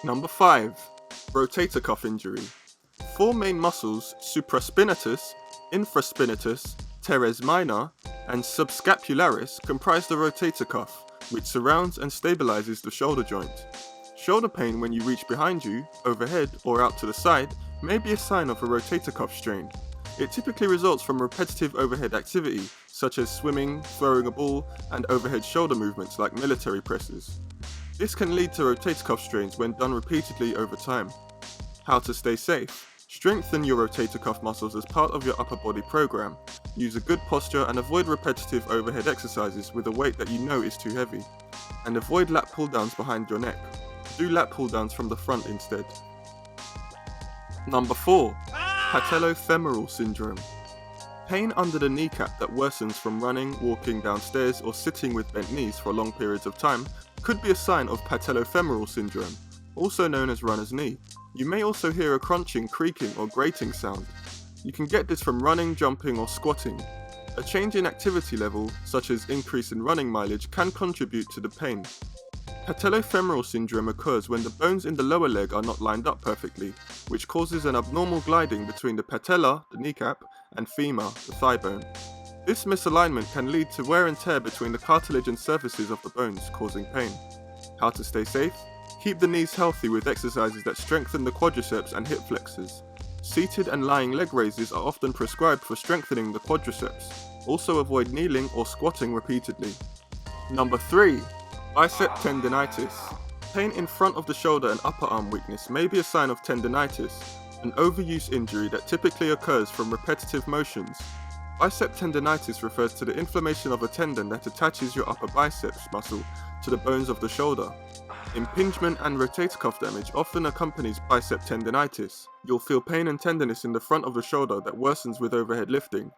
Number 5. Rotator cuff injury. Four main muscles, supraspinatus, infraspinatus, teres minor, and subscapularis, comprise the rotator cuff, which surrounds and stabilizes the shoulder joint. Shoulder pain when you reach behind you, overhead, or out to the side may be a sign of a rotator cuff strain. It typically results from repetitive overhead activity, such as swimming, throwing a ball, and overhead shoulder movements like military presses. This can lead to rotator cuff strains when done repeatedly over time. How to stay safe. Strengthen your rotator cuff muscles as part of your upper body program. Use a good posture and avoid repetitive overhead exercises with a weight that you know is too heavy. And avoid lat pull downs behind your neck. Do lat pull downs from the front instead. Number 4. Patellofemoral Syndrome. Pain under the kneecap that worsens from running, walking downstairs, or sitting with bent knees for long periods of time could be a sign of Patellofemoral Syndrome, also known as runner's knee. You may also hear a crunching, creaking, or grating sound. You can get this from running, jumping, or squatting. A change in activity level, such as increase in running mileage, can contribute to the pain. Patellofemoral syndrome occurs when the bones in the lower leg are not lined up perfectly, which causes an abnormal gliding between the patella, the kneecap, and femur, the thigh bone. This misalignment can lead to wear and tear between the cartilage and surfaces of the bones, causing pain. How to stay safe? Keep the knees healthy with exercises that strengthen the quadriceps and hip flexors. Seated and lying leg raises are often prescribed for strengthening the quadriceps. Also avoid kneeling or squatting repeatedly. Number 3. Bicep tendinitis. Pain in front of the shoulder and upper arm weakness may be a sign of tendinitis, an overuse injury that typically occurs from repetitive motions. Bicep tendinitis refers to the inflammation of a tendon that attaches your upper biceps muscle to the bones of the shoulder. Impingement and rotator cuff damage often accompanies bicep tendinitis. You'll feel pain and tenderness in the front of the shoulder that worsens with overhead lifting.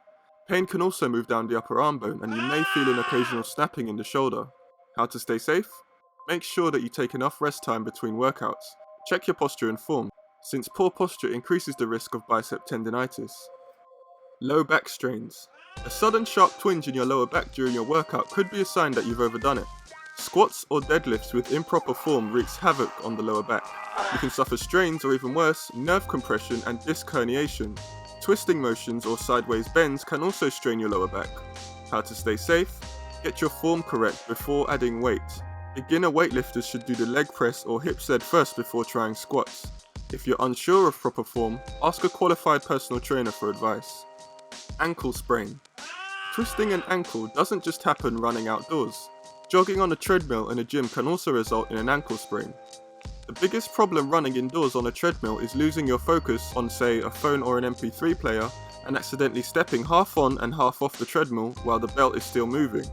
Pain can also move down the upper arm bone, and you may feel an occasional snapping in the shoulder. How to stay safe? Make sure that you take enough rest time between workouts. Check your posture and form, since poor posture increases the risk of bicep tendinitis. Low back strains. A sudden sharp twinge in your lower back during your workout could be a sign that you've overdone it. Squats or deadlifts with improper form wreaks havoc on the lower back. You can suffer strains or even worse, nerve compression and disc herniation. Twisting motions or sideways bends can also strain your lower back. How to stay safe? Get your form correct before adding weight. Beginner weightlifters should do the leg press or hip sled first before trying squats. If you're unsure of proper form, ask a qualified personal trainer for advice. Ankle sprain. Twisting an ankle doesn't just happen running outdoors. Jogging on a treadmill in a gym can also result in an ankle sprain. The biggest problem running indoors on a treadmill is losing your focus on, say, a phone or an MP3 player and accidentally stepping half on and half off the treadmill while the belt is still moving.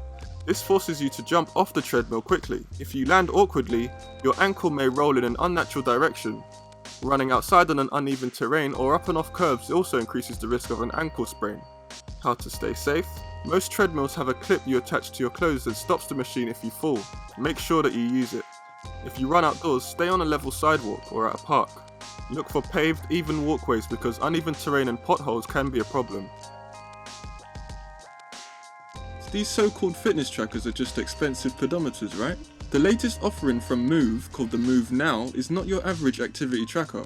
This forces you to jump off the treadmill quickly. If you land awkwardly, your ankle may roll in an unnatural direction. Running outside on an uneven terrain or up and off curbs also increases the risk of an ankle sprain. How to stay safe? Most treadmills have a clip you attach to your clothes that stops the machine if you fall. Make sure that you use it. If you run outdoors, stay on a level sidewalk or at a park. Look for paved, even walkways because uneven terrain and potholes can be a problem. These so-called fitness trackers are just expensive pedometers, right? The latest offering from Move, called the Move Now, is not your average activity tracker.